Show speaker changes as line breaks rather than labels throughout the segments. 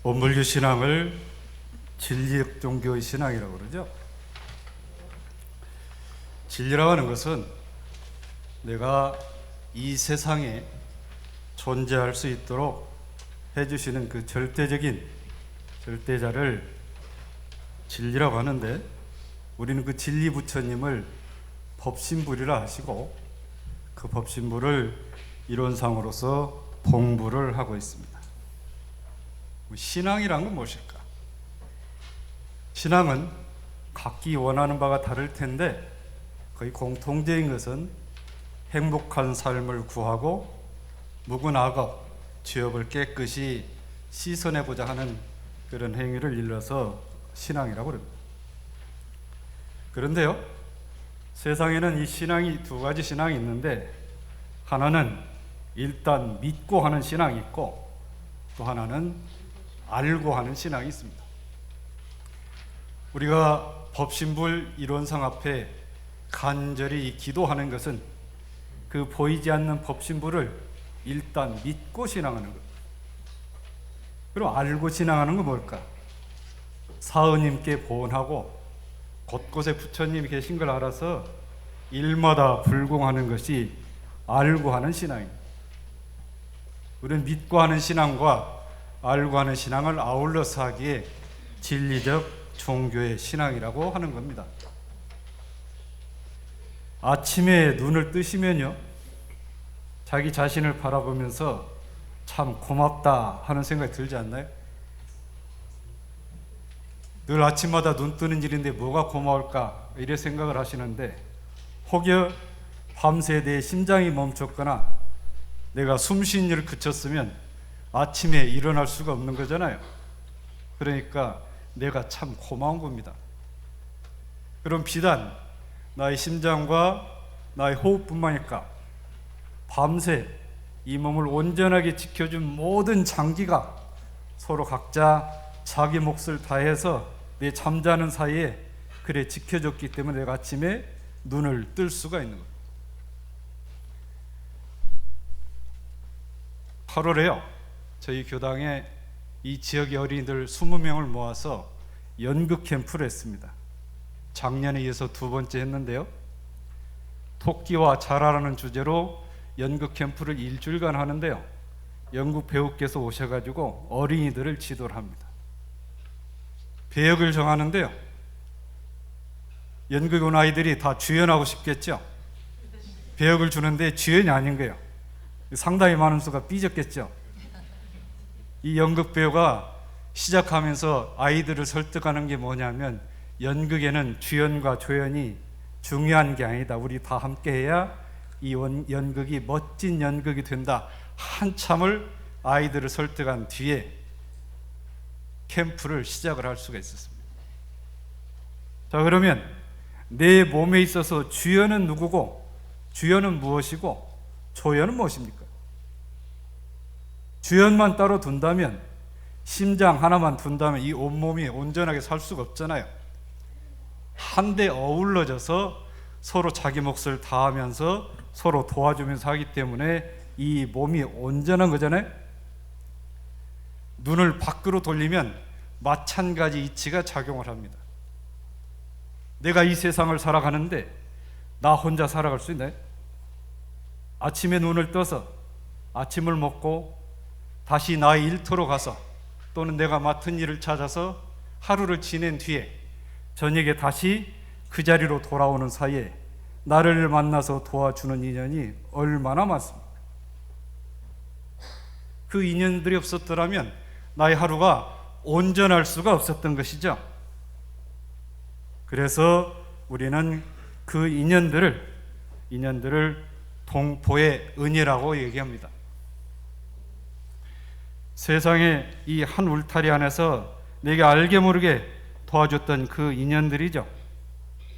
원불교 신앙을 진리적 종교의 신앙이라고 그러죠. 진리라고 하는 것은 내가 이 세상에 존재할 수 있도록 해주시는 그 절대자를 진리라고 하는데, 우리는 그 진리 부처님을 법신불이라 하시고 그 법신불을 이론상으로서 봉부를 하고 있습니다. 신앙이란 건 무엇일까? 신앙은 각기 원하는 바가 다를 텐데 거의 공통적인 것은 행복한 삶을 구하고 묵은 악업, 죄업을 깨끗이 씻어내고자 하는 그런 행위를 일러서 신앙이라고 합니다. 그런데요, 세상에는 이 신앙이 두 가지 신앙이 있는데, 하나는 일단 믿고 하는 신앙이 있고 또 하나는 알고 하는 신앙이 있습니다. 우리가 법신불 이론상 앞에 간절히 기도하는 것은 그 보이지 않는 법신불을 일단 믿고 신앙하는 것. 그럼 알고 신앙하는 건 뭘까? 사은님께 보온하고 곳곳에 부처님이 계신 걸 알아서 일마다 불공하는 것이 알고 하는 신앙입니다. 우리는 믿고 하는 신앙과 알고 하는 신앙을 아울러서 하기에 진리적 종교의 신앙이라고 하는 겁니다. 아침에 눈을 뜨시면요, 자기 자신을 바라보면서 참 고맙다 하는 생각이 들지 않나요? 늘 아침마다 눈 뜨는 일인데 뭐가 고마울까 이래 생각을 하시는데, 혹여 밤새 내 심장이 멈췄거나 내가 숨쉬는 일을 그쳤으면 아침에 일어날 수가 없는 거잖아요. 그러니까 내가 참 고마운 겁니다. 그럼 비단 나의 심장과 나의 호흡뿐만일까, 밤새 이 몸을 온전하게 지켜준 모든 장기가 서로 각자 자기 몫을 다해서 내 잠자는 사이에 그래 지켜줬기 때문에 내가 아침에 눈을 뜰 수가 있는 거예요. 8월에요, 저희 교당에 이 지역의 어린이들 20명을 모아서 연극 캠프를 했습니다. 작년에 이어서 두 번째 했는데요, 토끼와 자라라는 주제로 연극 캠프를 일주일간 하는데요, 연극 배우께서 오셔가지고 어린이들을 지도를 합니다. 배역을 정하는데요, 연극 온 아이들이 다 주연하고 싶겠죠. 배역을 주는데 주연이 아닌 거예요. 상당히 많은 수가 삐졌겠죠. 이 연극 배우가 시작하면서 아이들을 설득하는 게 뭐냐면, 연극에는 주연과 조연이 중요한 게 아니다, 우리 다 함께 해야 이 연극이 멋진 연극이 된다. 한참을 아이들을 설득한 뒤에 캠프를 시작을 할 수가 있었습니다. 자, 그러면 내 몸에 있어서 주연은 누구고 주연은 무엇이고 조연은 무엇입니까? 주연만 따로 둔다면, 심장 하나만 둔다면 이 온몸이 온전하게 살 수가 없잖아요. 한데 어우러져서 서로 자기 몫을 다하면서 서로 도와주면서 하기 때문에 이 몸이 온전한 거잖아요. 눈을 밖으로 돌리면 마찬가지 이치가 작용을 합니다. 내가 이 세상을 살아가는데 나 혼자 살아갈 수 있나요? 아침에 눈을 떠서 아침을 먹고 다시 나의 일터로 가서 또는 내가 맡은 일을 찾아서 하루를 지낸 뒤에 저녁에 다시 그 자리로 돌아오는 사이에 나를 만나서 도와주는 인연이 얼마나 많습니까? 그 인연들이 없었더라면 나의 하루가 온전할 수가 없었던 것이죠. 그래서 우리는 그 인연들을 동포의 은혜라고 얘기합니다. 세상에 이 한 울타리 안에서 내게 알게 모르게 도와줬던 그 인연들이죠.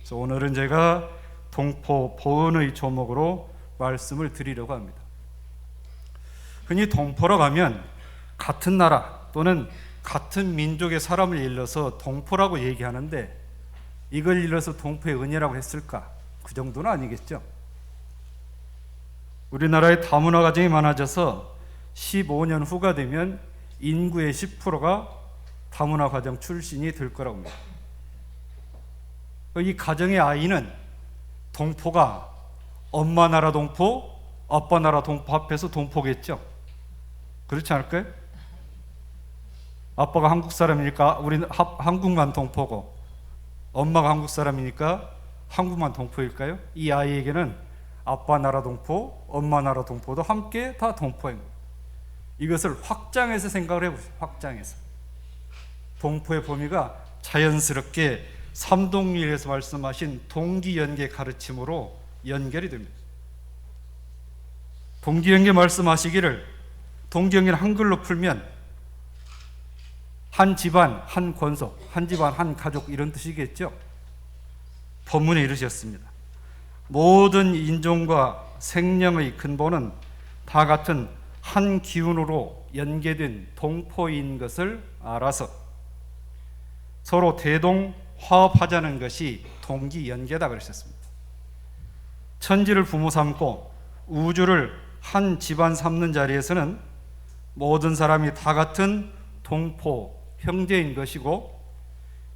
그래서 오늘은 제가 동포 보은의 조목으로 말씀을 드리려고 합니다. 흔히 동포라고 하면 같은 나라 또는 같은 민족의 사람을 일러서 동포라고 얘기하는데, 이걸 일러서 동포의 은혜라고 했을까? 그 정도는 아니겠죠. 우리나라의 다문화 가정이 많아져서 15년 후가 되면 인구의 10%가 다문화 가정 출신이 될 거라고 합니다. 이 가정의 아이는 동포가 엄마 나라 동포, 아빠 나라 동포 합해서 동포겠죠. 그렇지 않을까요? 아빠가 한국 사람이니까 우리는 한국만 동포고, 엄마가 한국 사람이니까 한국만 동포일까요? 이 아이에게는 아빠 나라 동포, 엄마 나라 동포도 함께 다 동포인 거예요. 이것을 확장해서 생각을 해보세요. 확장해서. 동포의 범위가 자연스럽게 삼동일에서 말씀하신 동기연계 가르침으로 연결이 됩니다. 동기연계 말씀하시기를, 동기연계는 한글로 풀면 한 집안, 한 권속, 한 집안, 한 가족 이런 뜻이겠죠. 본문에 이르셨습니다. 모든 인종과 생명의 근본은 다 같은 한 기운으로 연계된 동포인 것을 알아서 서로 대동화합하자는 것이 동기연계다 그러셨습니다. 천지를 부모 삼고 우주를 한 집안 삼는 자리에서는 모든 사람이 다 같은 동포, 형제인 것이고,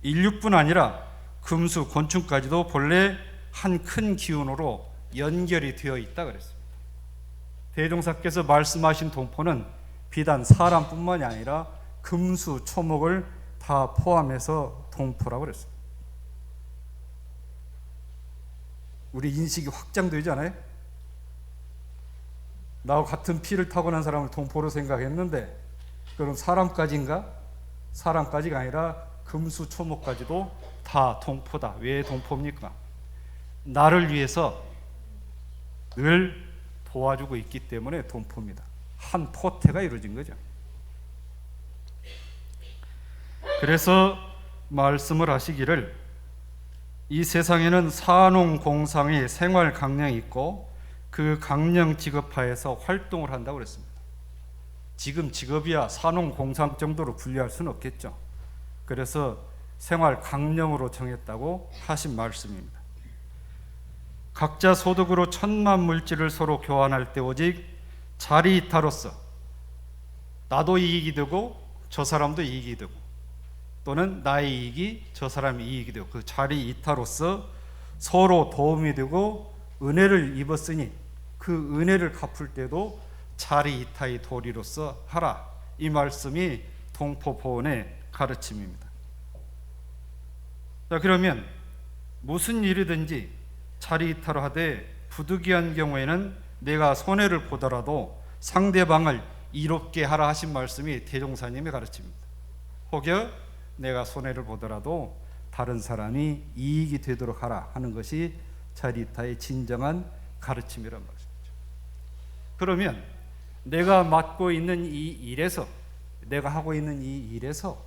인류뿐 아니라 금수, 곤충까지도 본래 한 큰 기운으로 연결이 되어 있다 그랬습니다. 대종사께서 말씀하신 동포는 비단 사람뿐만이 아니라 금수, 초목을 다 포함해서 동포라고 그랬습니다. 우리 인식이 확장되지 않아요? 나와 같은 피를 타고난 사람을 동포로 생각했는데, 그럼 사람까지인가? 사람까지가 아니라 금수, 초목까지도 다 동포다. 왜 동포입니까? 나를 위해서 늘 도와주고 있기 때문에 동포입니다. 한 포태가 이루어진 거죠. 그래서 말씀을 하시기를, 이 세상에는 산농공상의 생활 강령이 있고 그 강령 직업하에서 활동을 한다고 그랬습니다. 지금 직업이야 산농공상 정도로 분류할 수는 없겠죠. 그래서 생활 강령으로 정했다고 하신 말씀입니다. 각자 소득으로 천만 물질을 서로 교환할 때 오직 자리이타로서 나도 이익이 되고 저 사람도 이익이 되고, 또는 나의 이익이 저 사람의 이익이 되고, 그 자리이타로서 서로 도움이 되고 은혜를 입었으니 그 은혜를 갚을 때도 자리이타의 도리로서 하라. 이 말씀이 동포보훈의 가르침입니다. 자, 그러면 무슨 일이든지 자리이타로 하되 부득이한 경우에는 내가 손해를 보더라도 상대방을 이롭게 하라 하신 말씀이 대종사님의 가르침입니다. 혹여 내가 손해를 보더라도 다른 사람이 이익이 되도록 하라 하는 것이 자리이타의 진정한 가르침이란 말이죠. 그러면 내가 맡고 있는 이 일에서, 내가 하고 있는 이 일에서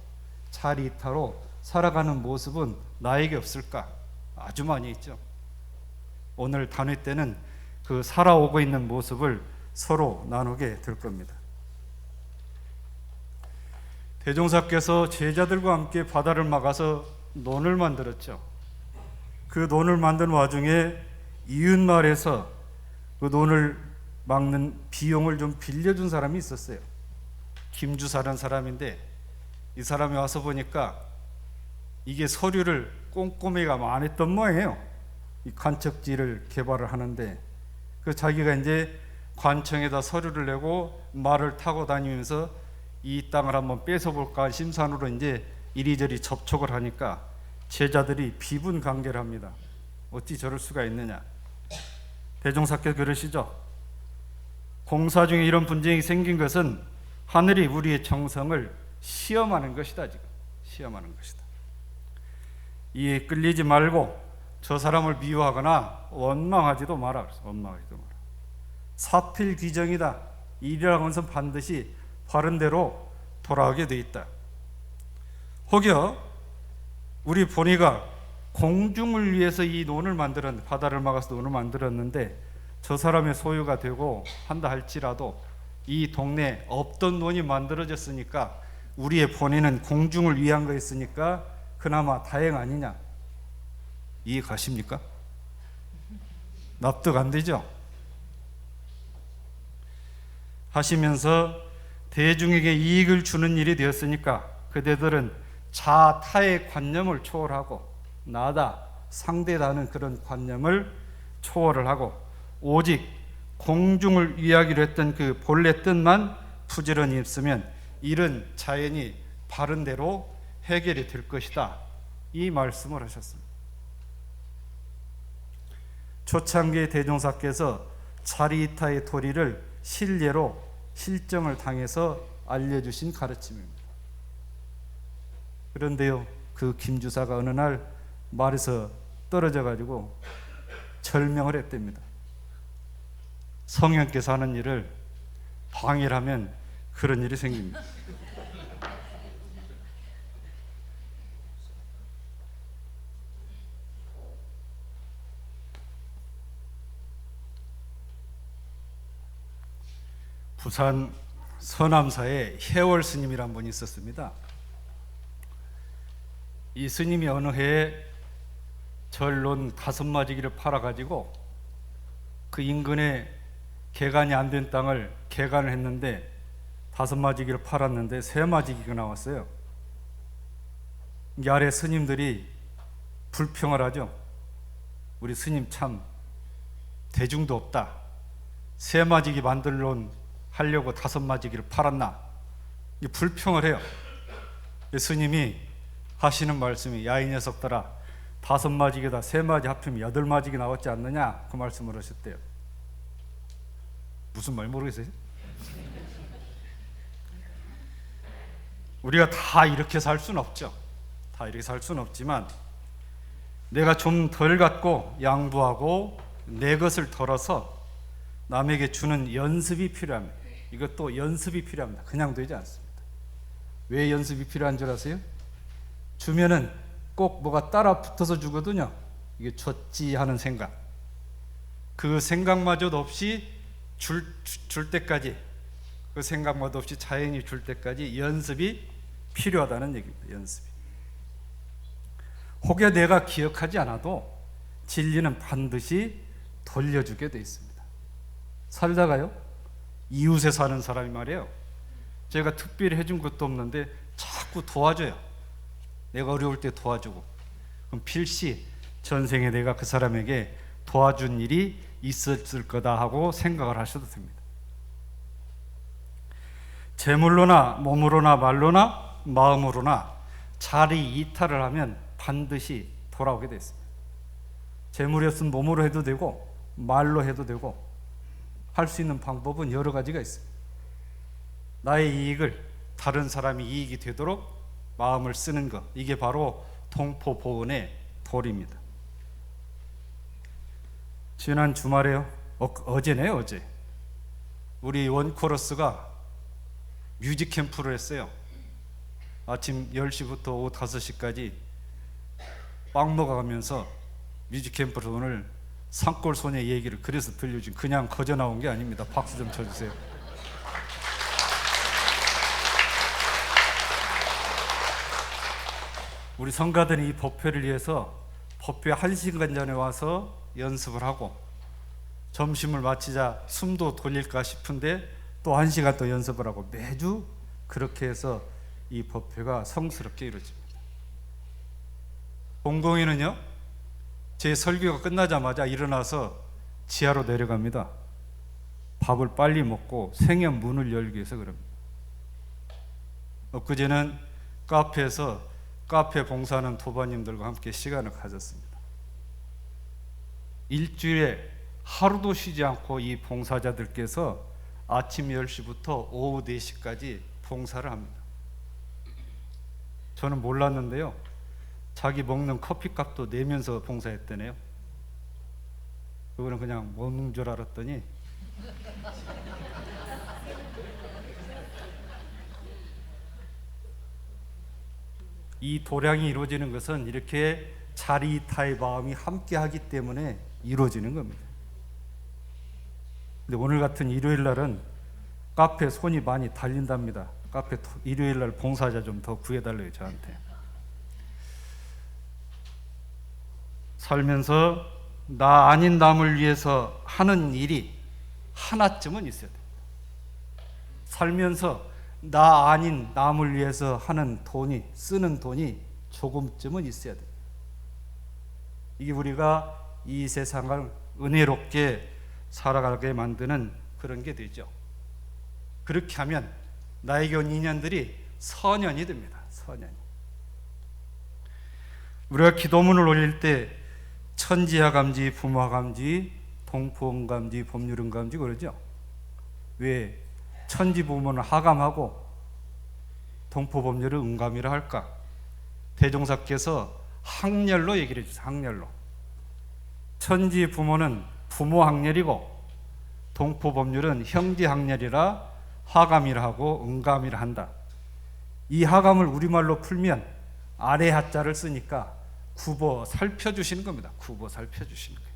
자리이타로 살아가는 모습은 나에게 없을까? 아주 많이 있죠. 오늘 단회 때는 그 살아오고 있는 모습을 서로 나누게 될 겁니다. 대종사께서 제자들과 함께 바다를 막아서 논을 만들었죠. 그 논을 만든 와중에 이웃마을에서 그 논을 막는 비용을 좀 빌려준 사람이 있었어요. 김주사라는 사람인데, 이 사람이 와서 보니까 이게 서류를 꼼꼼히가 많이 했던 모양이에요. 이 관척지를 개발을 하는데, 그 자기가 이제 관청에다 서류를 내고 말을 타고 다니면서 이 땅을 한번 뺏어볼까 심산으로 이제 이리저리 접촉을 하니까 제자들이 비분 관계를 합니다. 어찌 저럴 수가 있느냐. 대종사께서 그러시죠. 공사 중에 이런 분쟁이 생긴 것은 하늘이 우리의 정성을 시험하는 것이다. 지금 시험하는 것이다. 이에 끌리지 말고 저 사람을 미워하거나 원망하지도 마라. 원망하지도 마라. 사필 규정이다. 일이라고 해서 반드시 바른 대로 돌아오게 돼 있다. 혹여 우리 본의가 공중을 위해서 이 논을 만들었는데, 바다를 막아서 논을 만들었는데 저 사람의 소유가 되고 한다 할지라도 이 동네에 없던 논이 만들어졌으니까 우리의 본의는 공중을 위한 거였으니까 그나마 다행 아니냐. 이해 가십니까? 납득 안 되죠? 하시면서 대중에게 이익을 주는 일이 되었으니까 그대들은 자, 타의 관념을 초월하고 나다, 상대다는 그런 관념을 초월을 하고 오직 공중을 위하기로 했던 그 본래 뜻만 부지런히 있으면 일은 자연히 바른 대로 해결이 될 것이다. 이 말씀을 하셨습니다. 초창기 대종사께서 자리이타의 도리를 실례로 실정을 당해서 알려주신 가르침입니다. 그런데요, 그 김주사가 어느 날 말에서 떨어져 가지고 절명을 했답니다. 성령께서 하는 일을 방해를 하면 그런 일이 생깁니다. 부산 서남사에 해월 스님이란 분이 있었습니다. 이 스님이 어느 해에 절론 5마지기를 팔아가지고 그 인근에 개간이 안 된 땅을 개간을 했는데 5마지기를 팔았는데 3마지기가 나왔어요. 이 아래 스님들이 불평을 하죠. 우리 스님 참 대중도 없다. 3마지기 만들론 하려고 5마지기를 팔았나? 불평을 해요. 스님이 하시는 말씀이 야, 이 녀석들아, 5마지기다 3마지 합치면 8마지기 나왔지 않느냐? 그 말씀을 하셨대요. 무슨 말 모르겠어요? 우리가 다 이렇게 살 수는 없죠. 다 이렇게 살 수는 없지만 내가 좀 덜 갖고 양보하고 내 것을 덜어서 남에게 주는 연습이 필요합니다. 이것도 연습이 필요합니다. 그냥 되지 않습니다. 왜 연습이 필요한 줄 아세요? 주면은 꼭 뭐가 따라 붙어서 주거든요. 이게 줬지 하는 생각. 그 생각마저도 없이 줄 때까지, 그 생각마저 없이 자연히 줄 때까지 연습이 필요하다는 얘기입니다. 연습이. 혹여 내가 기억하지 않아도 진리는 반드시 돌려주게 돼 있습니다. 살다가요, 이웃에 사는 사람이 말이에요, 제가 특별히 해준 것도 없는데 자꾸 도와줘요. 내가 어려울 때 도와주고, 그럼 필시 전생에 내가 그 사람에게 도와준 일이 있었을 거다 하고 생각을 하셔도 됩니다. 재물로나 몸으로나 말로나 마음으로나 자리 이탈을 하면 반드시 돌아오게 되어 있습니다. 재물이었으면 몸으로 해도 되고 말로 해도 되고 할 수 있는 방법은 여러 가지가 있습니다. 나의 이익을 다른 사람이 이익이 되도록 마음을 쓰는 것, 이게 바로 동포보은의 도리입니다. 지난 주말에요, 어제네요, 어제 우리 원코러스가 뮤직 캠프를 했어요. 아침 10시부터 오후 5시까지 빵 먹어가면서 뮤직 캠프로 오늘 산골소녀 얘기를 그래서 들려준, 그냥 거저 나온 게 아닙니다. 박수 좀 쳐주세요. 우리 성가들이 이 법회를 위해서 법회 1시간 전에 와서 연습을 하고 점심을 마치자 숨도 돌릴까 싶은데 또 1시간 또 연습을 하고 매주 그렇게 해서 이 법회가 성스럽게 이루어집니다. 공동이는요, 제 설교가 끝나자마자 일어나서 지하로 내려갑니다. 밥을 빨리 먹고 생연 문을 열기 위해서 그럽니다. 엊그제는 카페에서 카페 봉사하는 도반님들과 함께 시간을 가졌습니다. 일주일에 하루도 쉬지 않고 이 봉사자들께서 아침 10시부터 오후 4시까지 봉사를 합니다. 저는 몰랐는데요, 자기 먹는 커피값도 내면서 봉사했다네요. 그거는 그냥 먹는 줄 알았더니 이 도량이 이루어지는 것은 이렇게 자리이타의 마음이 함께하기 때문에 이루어지는 겁니다. 근데 오늘 같은 일요일 날은 카페 손이 많이 달린답니다. 카페 일요일 날 봉사자 좀 더 구해달래요, 저한테. 살면서 나 아닌 남을 위해서 하는 일이 하나쯤은 있어야 됩니다. 살면서 나 아닌 남을 위해서 하는 돈이, 쓰는 돈이 조금쯤은 있어야 돼. 이게 우리가 이 세상을 은혜롭게 살아가게 만드는 그런 게 되죠. 그렇게 하면 나에게 온 인연들이 선연이 됩니다. 선연이. 우리가 기도문을 올릴 때 천지하감지, 부모하감지, 동포응감지, 법률응감지 그러죠. 왜 천지 부모는 하감하고 동포법률을 응감이라 할까? 대종사께서 학렬로 얘기를 해주세요. 학렬로. 천지 부모는 부모 학렬이고 동포법률은 형제 학렬이라 하감이라 하고 응감이라 한다. 이 하감을 우리말로 풀면 아래 하자를 쓰니까 굽어 살펴주시는 겁니다. 굽어 살펴주시는 거예요.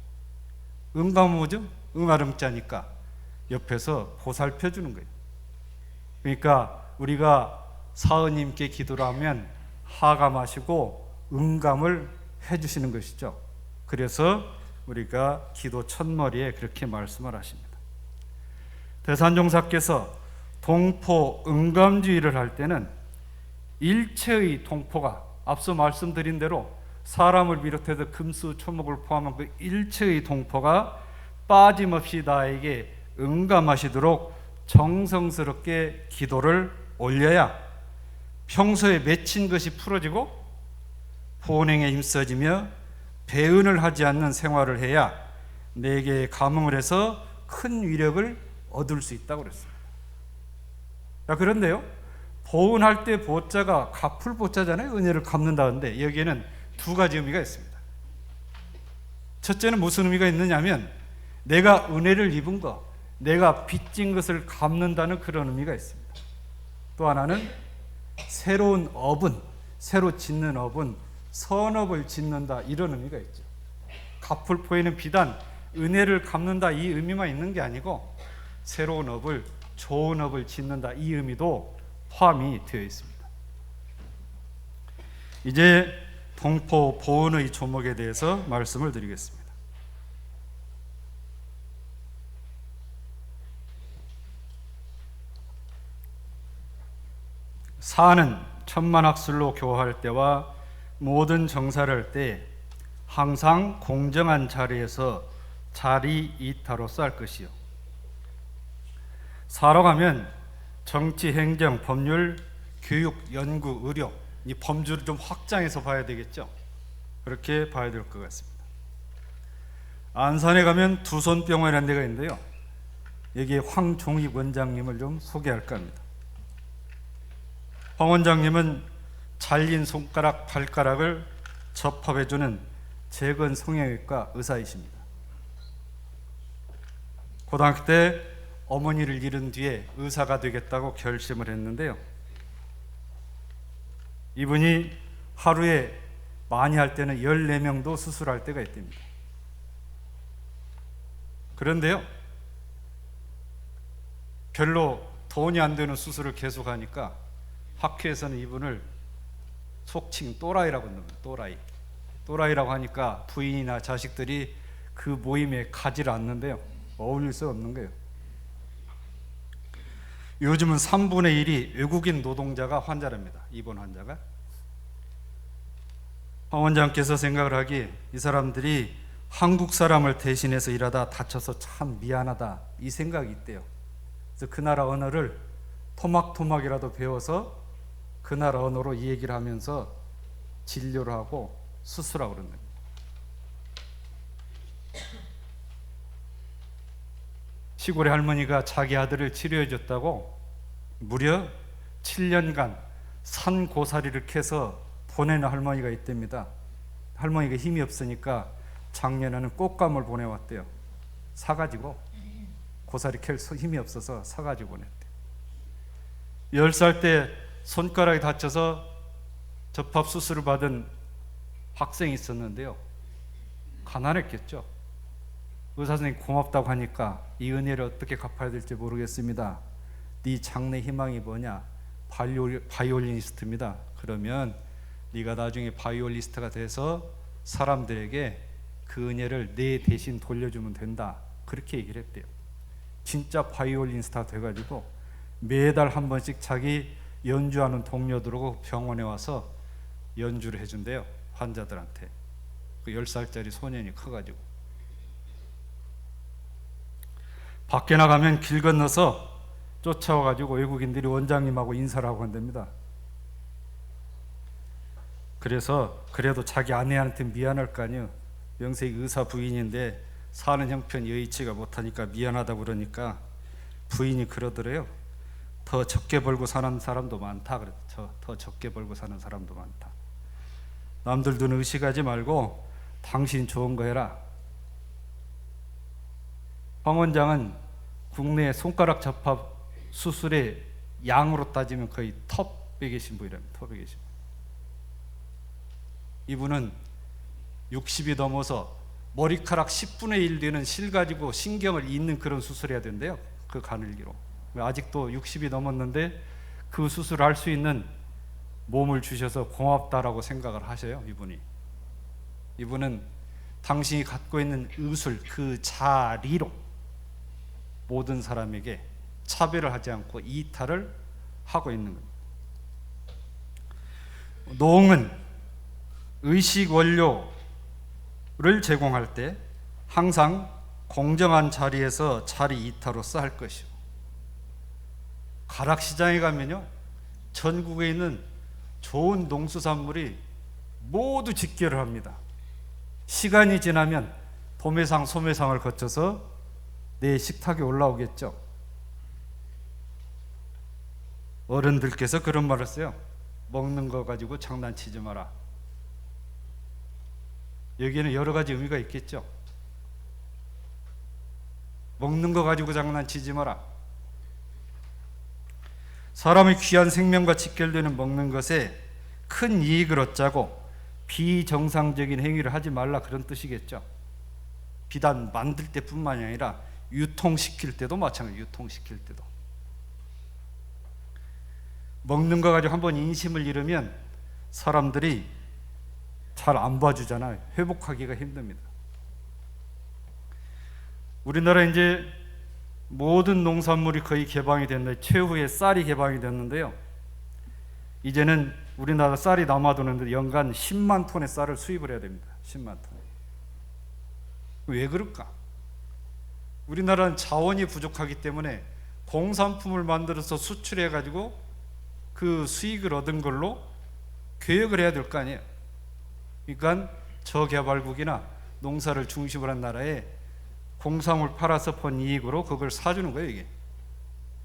응감은 뭐죠? 응아름자니까 옆에서 보살펴주는 거예요. 그러니까 우리가 사은님께 기도를 하면 하감하시고 응감을 해주시는 것이죠. 그래서 우리가 기도 첫머리에 그렇게 말씀을 하십니다. 대산종사께서 동포 응감주의를 할 때는 일체의 동포가 앞서 말씀드린 대로 사람을 비롯해서 금수, 초목을 포함한 그 일체의 동포가 빠짐없이 나에게 응감하시도록 정성스럽게 기도를 올려야 평소에 맺힌 것이 풀어지고 본행에 힘써지며 배은을 하지 않는 생활을 해야 내게 감흥을 해서 큰 위력을 얻을 수 있다고 그랬습니다. 자, 그런데요, 보은할 때 보자가 갚을 보자잖아요. 은혜를 갚는다는데 여기에는 두 가지 의미가 있습니다. 첫째는 무슨 의미가 있느냐면 내가 은혜를 입은 것, 내가 빚진 것을 갚는다는 그런 의미가 있습니다. 또 하나는 새로운 업은, 새로 짓는 업은 선업을 짓는다, 이런 의미가 있죠. 갚을 포에는 비단 은혜를 갚는다 이 의미만 있는 게 아니고 새로운 업을, 좋은 업을 짓는다 이 의미도 포함이 되어 있습니다. 이제 동포 보은의 조목에 대해서 말씀을 드리겠습니다. 사는 천만학술로 교화할 때와 모든 정사를 할 때 항상 공정한 자리에서 자리 이타로서 할 것이요. 사러 가면 정치, 행정, 법률, 교육, 연구, 의료 이 범주를 좀 확장해서 봐야 되겠죠. 그렇게 봐야 될 것 같습니다. 안산에 가면 두손병원이라는 데가 있는데요. 여기에 황종익 원장님을 좀 소개할까 합니다. 황 원장님은 잘린 손가락, 발가락을 접합해주는 재건 성형외과 의사이십니다. 고등학교 때 어머니를 잃은 뒤에 의사가 되겠다고 결심을 했는데요. 이분이 하루에 많이 할 때는 14명도 수술할 때가 있답니다. 그런데요, 별로 돈이 안 되는 수술을 계속하니까 학회에서는 이분을 속칭 또라이라고 합니다. 또라이라고 하니까 부인이나 자식들이 그 모임에 가지를 않는데요. 어울릴 수 없는 거예요. 요즘은 3분의 1이 외국인 노동자가 환자랍니다. 입원 환자가. 황 원장께서 생각을 하기에 이 사람들이 한국 사람을 대신해서 일하다 다쳐서 참 미안하다 이 생각이 있대요. 그래서 그 나라 언어를 토막토막이라도 배워서 그 나라 언어로 이 얘기를 하면서 진료를 하고 수술하고 그러는 겁니다. 시골의 할머니가 자기 아들을 치료해 줬다고 무려 7년간 산고사리를 캐서 보내는 할머니가 있답니다. 할머니가 힘이 없으니까 작년에는 꽃감을 보내왔대요. 사가지고 고사리 캘 힘이 없어서 사가지고 보냈대요. 10살 때 손가락이 다쳐서 접합 수술을 받은 학생이 있었는데요. 가난했겠죠. 의사 선생님 고맙다고 하니까 이 은혜를 어떻게 갚아야 될지 모르겠습니다. 네 장래 희망이 뭐냐? 바이올리니스트입니다. 그러면 네가 나중에 바이올리니스트가 돼서 사람들에게 그 은혜를 내 대신 돌려주면 된다. 그렇게 얘기를 했대요. 진짜 바이올리니스트가 돼가지고 매달 한 번씩 자기 연주하는 동료들하고 병원에 와서 연주를 해준대요. 환자들한테. 그 10살짜리 소년이 커가지고. 밖에 나가면 길 건너서 쫓아와가지고 외국인들이 원장님하고 인사를 하고 한답니다. 그래서 그래도 자기 아내한테 미안할 거 아니에요. 명색이 의사 부인인데 사는 형편이 여의치가 못하니까 미안하다고 그러니까 부인이 그러더래요. 더 적게 벌고 사는 사람도 많다. 더 적게 벌고 사는 사람도 많다. 남들 눈 의식하지 말고 당신 좋은 거 해라. 황 원장은 국내 손가락 접합 수술의 양으로 따지면 거의 톱에 계신 분이랍니다. 톱에 계신 분. 이분은 60이 넘어서 머리카락 10분의 1 되는 실 가지고 신경을 잇는 그런 수술을 해야 된대요. 그 가늘기로. 아직도 60이 넘었는데 그 수술을 할 수 있는 몸을 주셔서 고맙다라고 생각을 하셔요. 이분은 당신이 갖고 있는 의술 그 자리로 모든 사람에게 차별을 하지 않고 이탈을 하고 있는 겁니다. 노홍은 의식 원료를 제공할 때 항상 공정한 자리에서 자리 이탈로서 할 것이고, 가락시장에 가면요 전국에 있는 좋은 농수산물이 모두 직결을 합니다. 시간이 지나면 도매상, 소매상을 거쳐서 내 식탁에 올라오겠죠. 어른들께서 그런 말을 써요. 먹는 거 가지고 장난치지 마라. 여기에는 여러 가지 의미가 있겠죠. 먹는 거 가지고 장난치지 마라. 사람의 귀한 생명과 직결되는 먹는 것에 큰 이익을 얻자고 비정상적인 행위를 하지 말라, 그런 뜻이겠죠. 비단 만들 때뿐만이 아니라 유통시킬 때도 마찬가지예요. 유통시킬 때도. 먹는 거 가지고 한번 인심을 잃으면 사람들이 잘 안 봐주잖아요. 회복하기가 힘듭니다. 우리나라 이제 모든 농산물이 거의 개방이 됐는데, 최후의 쌀이 개방이 됐는데요. 이제는 우리나라 쌀이 남아도는데 연간 10만 톤의 쌀을 수입을 해야 됩니다. 10만 톤. 왜 그럴까? 우리나라는 자원이 부족하기 때문에 공산품을 만들어서 수출해 가지고 그 수익을 얻은 걸로 교역을 해야 될 거 아니에요. 그러니까 저개발국이나 농사를 중심으로 한 나라에 공산물 팔아서 번 이익으로 그걸 사주는 거예요.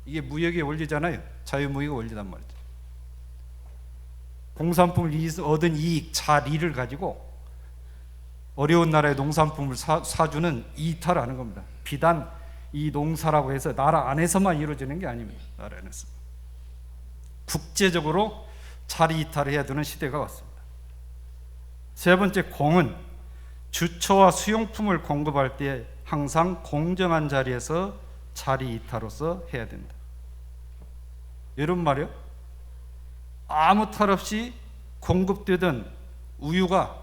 이게 무역의 원리잖아요. 자유무역의 원리단 말이죠. 공산품을 얻은 이익, 자리를 가지고 어려운 나라의 농산품을 사주는 이탈하는 겁니다. 비단 이 농사라고 해서 나라 안에서만 이루어지는 게 아닙니다. 나라 안에서 국제적으로 자리 이탈을 해야 되는 시대가 왔습니다. 세 번째, 공은 주처와 수용품을 공급할 때 항상 공정한 자리에서 자리 이탈로서 해야 된다. 이런 말이요. 아무 탈 없이 공급되던 우유가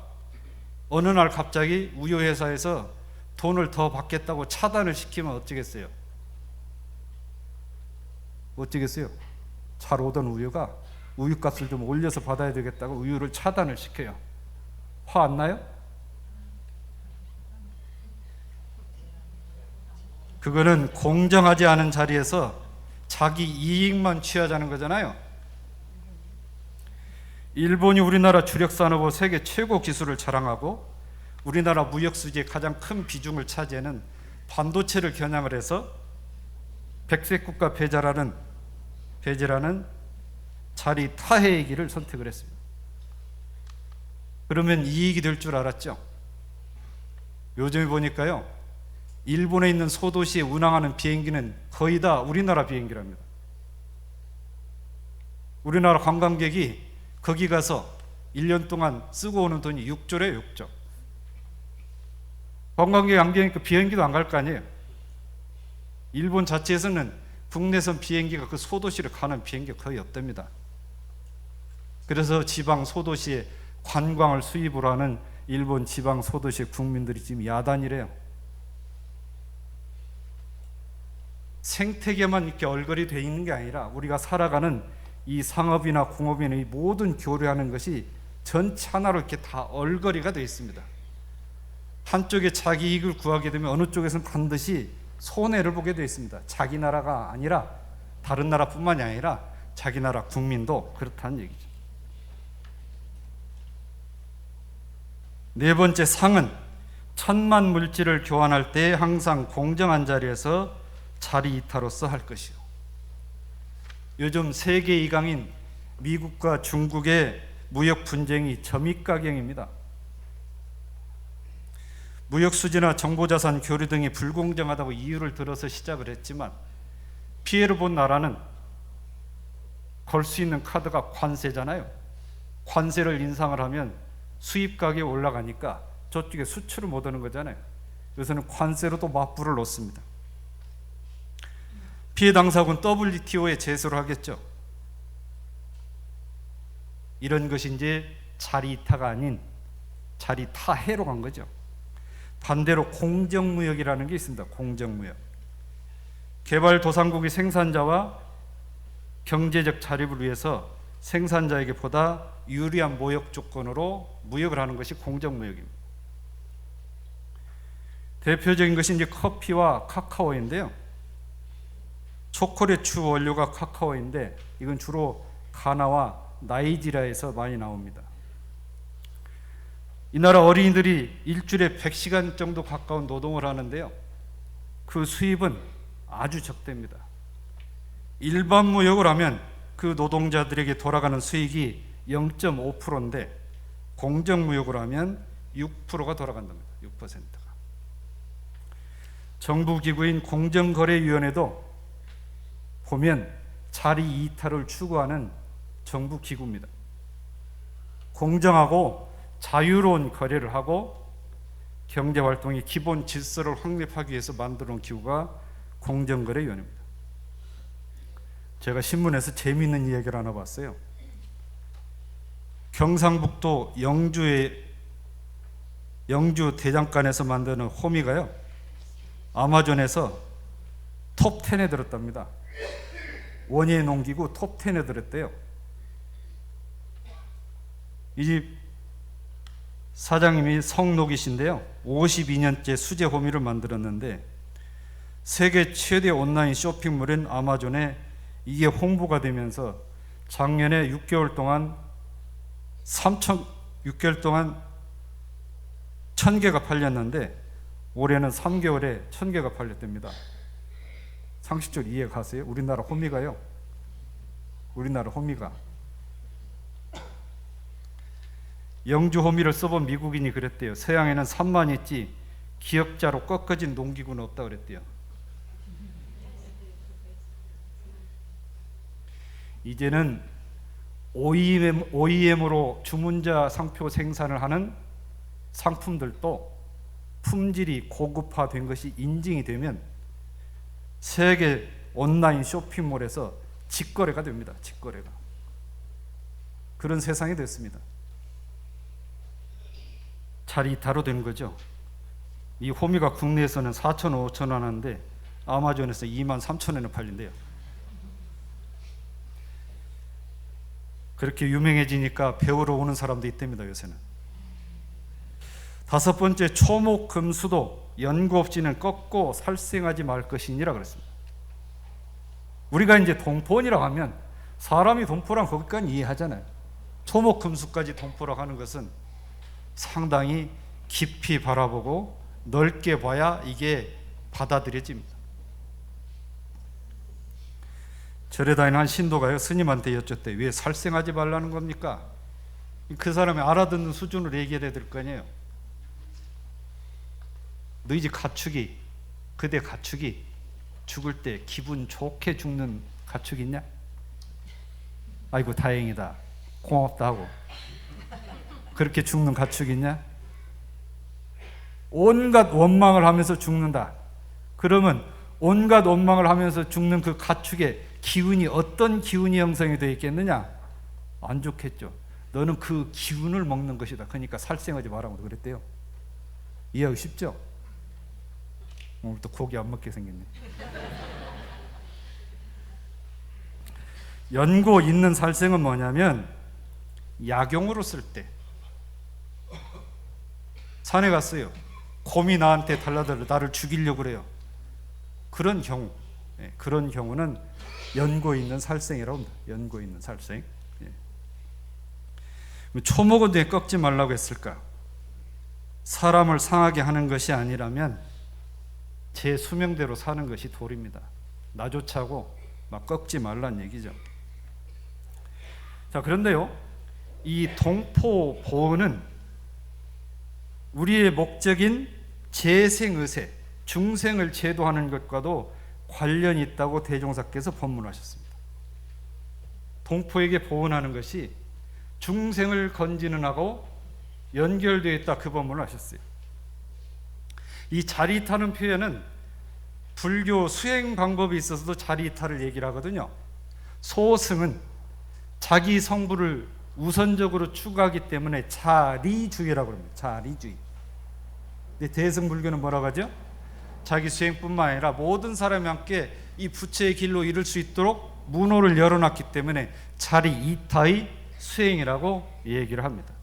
어느 날 갑자기 우유 회사에서 돈을 더 받겠다고 차단을 시키면 어쩌겠어요? 어쩌겠어요? 잘 오던 우유가 우유값을 좀 올려서 받아야 되겠다고 우유를 차단을 시켜요. 화 안 나요? 그거는 공정하지 않은 자리에서 자기 이익만 취하자는 거잖아요. 일본이 우리나라 주력산업의 세계 최고 기술을 자랑하고 우리나라 무역 수지의 가장 큰 비중을 차지하는 반도체를 겨냥을 해서 백색 국가 배제라는 자리 타해의 길을 선택을 했습니다. 그러면 이익이 될 줄 알았죠. 요즘에 보니까요, 일본에 있는 소도시에 운항하는 비행기는 거의 다 우리나라 비행기랍니다. 우리나라 관광객이 거기 가서 1년 동안 쓰고 오는 돈이 6조래요. 6조. 관광객이 안 가니까 비행기도 안 갈 거 아니에요. 일본 자체에서는 국내선 비행기가 그 소도시를 가는 비행기가 거의 없답니다. 그래서 지방 소도시에 관광을 수입을 하는 일본 지방 소도시의 국민들이 지금 야단이래요. 생태계만 이렇게 얼걸이 돼 있는 게 아니라 우리가 살아가는 이 상업이나 공업이나 이 모든 교류하는 것이 전체 하나로 이렇게 다 얼거리가 되어 있습니다. 한쪽에 자기 이익을 구하게 되면 어느 쪽에서는 반드시 손해를 보게 되어 있습니다. 자기 나라가 아니라 다른 나라뿐만이 아니라 자기 나라 국민도 그렇다는 얘기죠. 네 번째, 상은 천만 물질을 교환할 때 항상 공정한 자리에서 자리 이타로서 할 것이요. 요즘 세계 2강인 미국과 중국의 무역 분쟁이 점입가경입니다. 무역 수지나 정보자산 교류 등이 불공정하다고 이유를 들어서 시작을 했지만 피해를 본 나라는 걸 수 있는 카드가 관세잖아요. 관세를 인상을 하면 수입 가격이 올라가니까 저쪽에 수출을 못 하는 거잖아요. 그래서는 관세로도 맞불을 놓습니다. 피해 당사국은 WTO에 제소를 하겠죠. 이런 것이 이제 자리 이타가 아닌 자리 타해로 간 거죠. 반대로 공정무역이라는 게 있습니다. 공정무역. 개발도상국이 생산자와 경제적 자립을 위해서 생산자에게 보다 유리한 무역 조건으로 무역을 하는 것이 공정무역입니다. 대표적인 것이 이제 커피와 카카오인데요. 초콜릿 주 원료가 카카오인데 이건 주로 가나와 나이지리아에서 많이 나옵니다. 이 나라 어린이들이 일주일에 100시간 정도 가까운 노동을 하는데요. 그 수입은 아주 적대입니다. 일반 무역을 하면 그 노동자들에게 돌아가는 수익이 0.5%인데 공정무역을 하면 6%가 돌아간답니다. 6%가. 정부기구인 공정거래위원회도 보면 자리 이타를 추구하는 정부기구입니다. 공정하고 자유로운 거래를 하고 경제활동의 기본 질서를 확립하기 위해서 만들어 놓은 기구가 공정거래위원회입니다. 제가 신문에서 재미있는 이야기를 하나 봤어요. 경상북도 영주 대장간에서 만드는 호미가요, 아마존에서 톱10에 들었답니다. 원예 농기구 톱10에 들었대요. 이 집 사장님이 성록이신데요, 52년째 수제 호미를 만들었는데 세계 최대 온라인 쇼핑몰인 아마존에 이게 홍보가 되면서 작년에 6개월 동안 1000개가 팔렸는데 올해는 3개월에 1000개가 팔렸답니다. 상식적으로 이해 가세요? 우리나라 호미가 영주 호미를 써본 미국인이 그랬대요. 서양에는 산만 있지 기역자로 꺾어진 농기구는 없다 그랬대요. 이제는 OEM으로 주문자 상표 생산을 하는 상품들도 품질이 고급화된 것이 인증이 되면 세계 온라인 쇼핑몰에서 직거래가 됩니다. 직거래가. 그런 세상이 됐습니다. 자리 이타로 되는 거죠. 이 호미가 국내에서는 4,000원, 5,000원 하는데 아마존에서 23,000원에 팔린대요. 그렇게 유명해지니까 배우러 오는 사람도 있답니다. 요새는. 5번째, 초목금수도 연구 없이는 꺾고 살생하지 말 것이니라 그랬습니다. 우리가 이제 동포원이라고 하면 사람이 동포랑 거기까지 이해하잖아요. 초목금수까지 동포라고 하는 것은 상당히 깊이 바라보고 넓게 봐야 이게 받아들여집니다. 절에 다니는 한 신도가요, 스님한테 여쭙대. 왜 살생하지 말라는 겁니까? 그 사람이 알아듣는 수준으로 얘기해야 될 거 아니에요. 너희 집 가축이, 그대 가축이 죽을 때 기분 좋게 죽는 가축 있냐? 아이고 다행이다, 고맙다 하고 그렇게 죽는 가축 있냐? 온갖 원망을 하면서 죽는다. 그러면 온갖 원망을 하면서 죽는 그 가축의 기운이 어떤 기운이 형성이 되어 있겠느냐? 안 좋겠죠. 너는 그 기운을 먹는 것이다. 그러니까 살생하지 말라고 그랬대요. 이해하기 쉽죠? 오늘 또 고기 안 먹게 생겼네. 연고 있는 살생은 뭐냐면 약용으로 쓸 때 산에 갔어요. 곰이 나한테 달라들어 나를 죽이려고 그래요. 그런 경우는 연고 있는 살생이라고 합니다. 연고 있는 살생. 초목은 왜 꺾지 말라고 했을까? 사람을 상하게 하는 것이 아니라면 제 수명대로 사는 것이 도리입니다. 나조차고 막 꺾지 말란 얘기죠. 자, 그런데요, 이 동포 보호는 우리의 목적인 재생의세, 중생을 제도하는 것과도 관련이 있다고 대종사께서 법문하셨습니다. 동포에게 보호하는 것이 중생을 건지는 하고 연결되어 있다, 그 법문을 하셨어요. 이 자리이타는 표현은 불교 수행 방법에 있어서도 자리이타를 얘기를 하거든요. 소승은 자기 성부를 우선적으로 추구하기 때문에 자리주의라고 합니다. 자리주의. 근데 대승불교는 뭐라고 하죠? 자기 수행뿐만 아니라 모든 사람이 함께 이 부처의 길로 이룰 수 있도록 문호를 열어놨기 때문에 자리이타의 수행이라고 얘기를 합니다.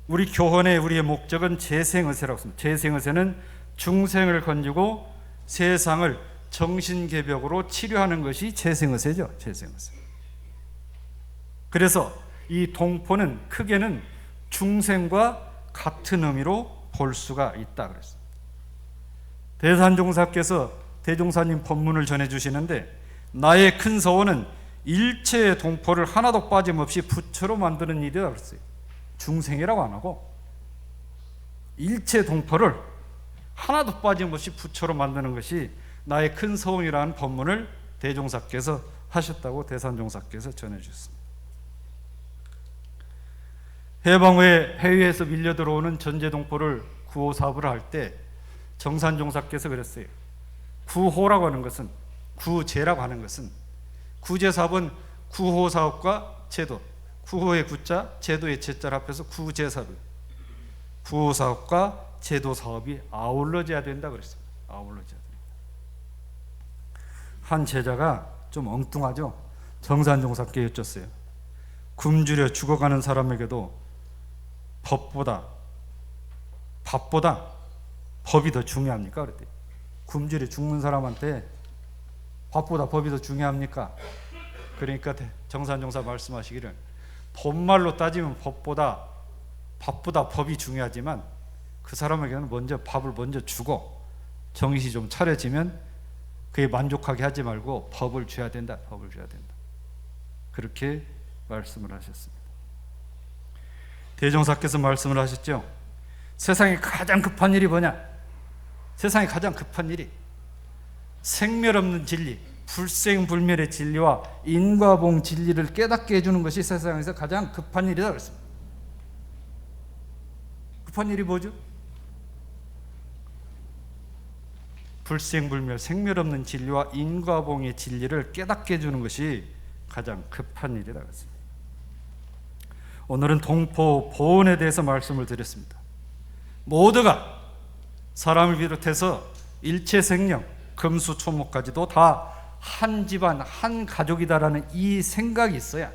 우리 교헌의 우리의 목적은 재생의세라고 합니다. 재생의세는 중생을 건지고 세상을 정신개벽으로 치료하는 것이 재생의세죠. 재생의세. 그래서 이 동포는 크게는 중생과 같은 의미로 볼 수가 있다 그랬습니다. 대산종사께서 대종사님 법문을 전해주시는데, 나의 큰 서원은 일체의 동포를 하나도 빠짐없이 부처로 만드는 일이다 그랬어요. 중생이라고 안 하고 일체 동포를 하나도 빠짐없이 부처로 만드는 것이 나의 큰 서원이라는 법문을 대종사께서 하셨다고 대산종사께서 전해주셨습니다. 해방 후에 해외에서 밀려 들어오는 전제동포를 구호 사업을 할 때 정산종사께서 그랬어요. 구호라고 하는 것은, 구제라고 하는 것은, 구제 사업은 구호 사업과 제도, 구호의 구자, 제도의 제자를 합해서 구제 사업, 구호 사업과 제도 사업이 아울러져야 된다 그랬습니다. 아울러져야 된다. 한 제자가 좀 엉뚱하죠. 정산종사께 여쭸어요. 굶주려 죽어가는 사람에게도 밥보다 법이 더 중요합니까? 그랬대요. 굶주려 죽는 사람한테 밥보다 법이 더 중요합니까? 그러니까 정산종사 말씀하시기를, 본말로 따지면 밥보다 법이 중요하지만 그 사람에게는 먼저 밥을 먼저 주고 정신이 좀 차려지면 그에 만족하게 하지 말고 법을 줘야 된다. 법을 줘야 된다. 그렇게 말씀을 하셨습니다. 대종사께서 말씀을 하셨죠. 세상에 가장 급한 일이 뭐냐? 세상에 가장 급한 일이 생멸 없는 진리, 불생불멸의 진리와 인과봉 진리를 깨닫게 해주는 것이 세상에서 가장 급한 일이다 그랬습니다. 급한 일이 뭐죠? 불생불멸, 생멸 없는 진리와 인과봉의 진리를 깨닫게 해주는 것이 가장 급한 일이다 그랬습니다. 오늘은 동포 보온에 대해서 말씀을 드렸습니다. 모두가 사람을 비롯해서 일체 생명, 금수초목까지도 다 한 집안, 한 가족이다라는 이 생각이 있어야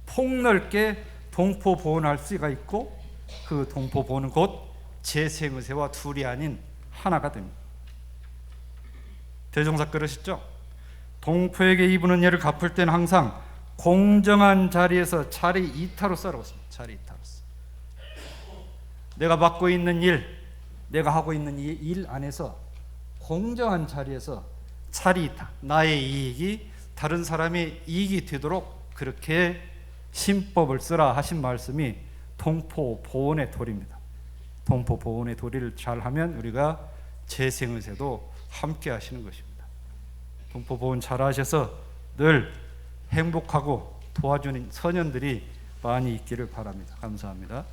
폭넓게 동포 보온할 수가 있고, 그 동포 보온은 곧 재생의세와 둘이 아닌 하나가 됩니다. 대종사 그러셨죠? 동포에게 이부는 예를 갚을 때는 항상 공정한 자리에서 자리 이타로 싸라고 했습니다. 자리 이타로서. 내가 맡고 있는 일, 내가 하고 있는 이 일 안에서 공정한 자리에서 자리 이타, 나의 이익이 다른 사람의 이익이 되도록 그렇게 신법을 쓰라 하신 말씀이 동포 보온의 도리입니다. 동포 보온의 도리를 잘하면 우리가 재생의세도 함께 하시는 것입니다. 동포 보온 잘하셔서 늘 행복하고 도와주는 선현들이 많이 있기를 바랍니다. 감사합니다.